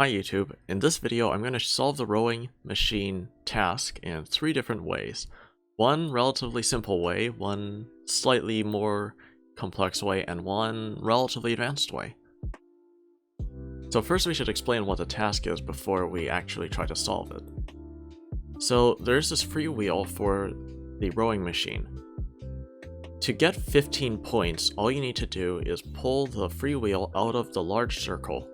Hi YouTube, in this video I'm going to solve the rowing machine task in 3 different ways. One relatively simple way, one slightly more complex way, and one relatively advanced way. So first we should explain what the task is before we actually try to solve it. So there's this free wheel for the rowing machine. To get 15 points, all you need to do is pull the free wheel out of the large circle.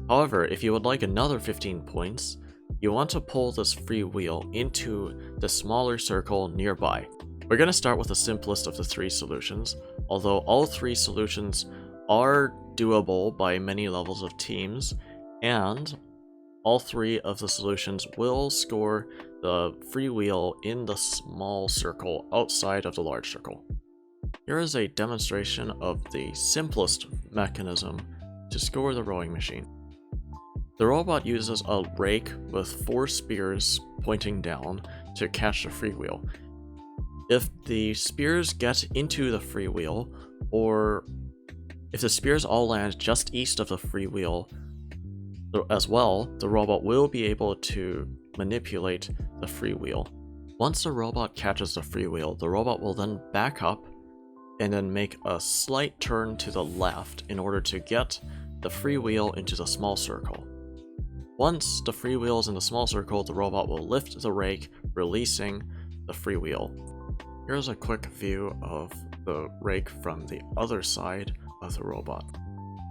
However, if you would like another 15 points, you want to pull this free wheel into the smaller circle nearby. We're going to start with the simplest of the 3 solutions, although all 3 solutions are doable by many levels of teams, and all 3 of the solutions will score the free wheel in the small circle outside of the large circle. Here is a demonstration of the simplest mechanism to score the rowing machine. The robot uses a rake with 4 spears pointing down to catch the freewheel. If the spears get into the freewheel, or if the spears all land just east of the freewheel as well, the robot will be able to manipulate the freewheel. Once the robot catches the freewheel, the robot will then back up and then make a slight turn to the left in order to get the freewheel into the small circle. Once the freewheel is in the small circle, the robot will lift the rake, releasing the freewheel. Here's a quick view of the rake from the other side of the robot.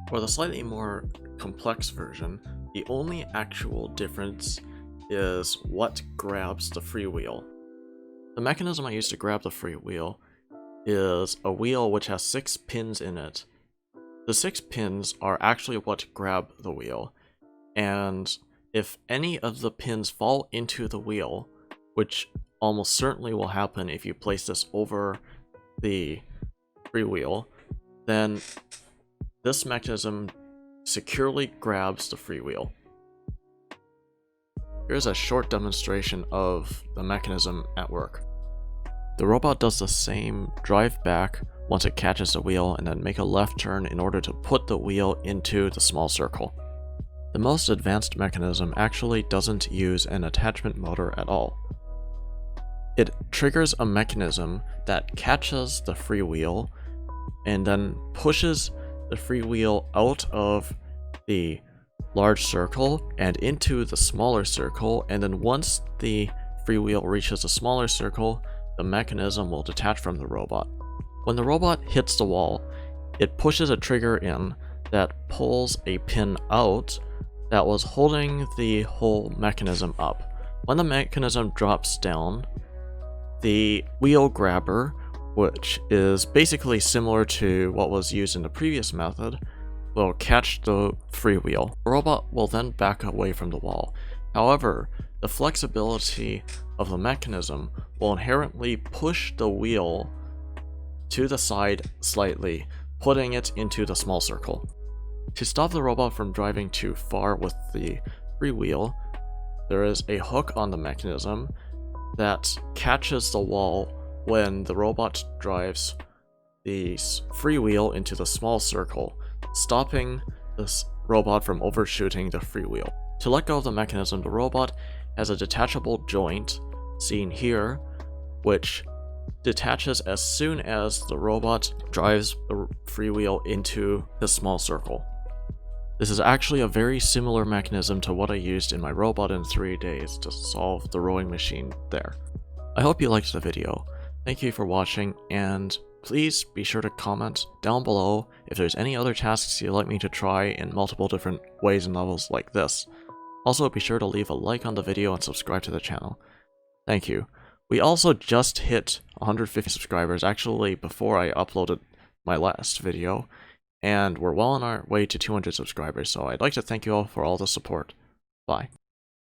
For the slightly more complex version, the only actual difference is what grabs the freewheel. The mechanism I use to grab the freewheel is a wheel which has 6 pins in it. The 6 pins are actually what grab the wheel. And if any of the pins fall into the wheel, which almost certainly will happen if you place this over the free wheel, then this mechanism securely grabs the free wheel. Here's a short demonstration of the mechanism at work. The robot does the same drive back once it catches the wheel and then make a left turn in order to put the wheel into the small circle. The most advanced mechanism actually doesn't use an attachment motor at all. It triggers a mechanism that catches the free wheel and then pushes the free wheel out of the large circle and into the smaller circle, and then once the free wheel reaches the smaller circle, the mechanism will detach from the robot. When the robot hits the wall, it pushes a trigger in that pulls a pin out that was holding the whole mechanism up. When the mechanism drops down, the wheel grabber, which is basically similar to what was used in the previous method, will catch the free wheel. The robot will then back away from the wall. However, the flexibility of the mechanism will inherently push the wheel to the side slightly, putting it into the small circle. To stop the robot from driving too far with the free wheel, there is a hook on the mechanism that catches the wall when the robot drives the free wheel into the small circle, stopping this robot from overshooting the free wheel. To let go of the mechanism, the robot has a detachable joint, seen here, which detaches as soon as the robot drives the free wheel into the small circle. This is actually a very similar mechanism to what I used in my robot in 3 days to solve the rowing machine there. I hope you liked the video. Thank you for watching, and please be sure to comment down below if there's any other tasks you'd like me to try in multiple different ways and levels like this. Also, be sure to leave a like on the video and subscribe to the channel. Thank you. We also just hit 150 subscribers, actually before I uploaded my last video, and we're well on our way to 200 subscribers, so I'd like to thank you all for all the support. Bye.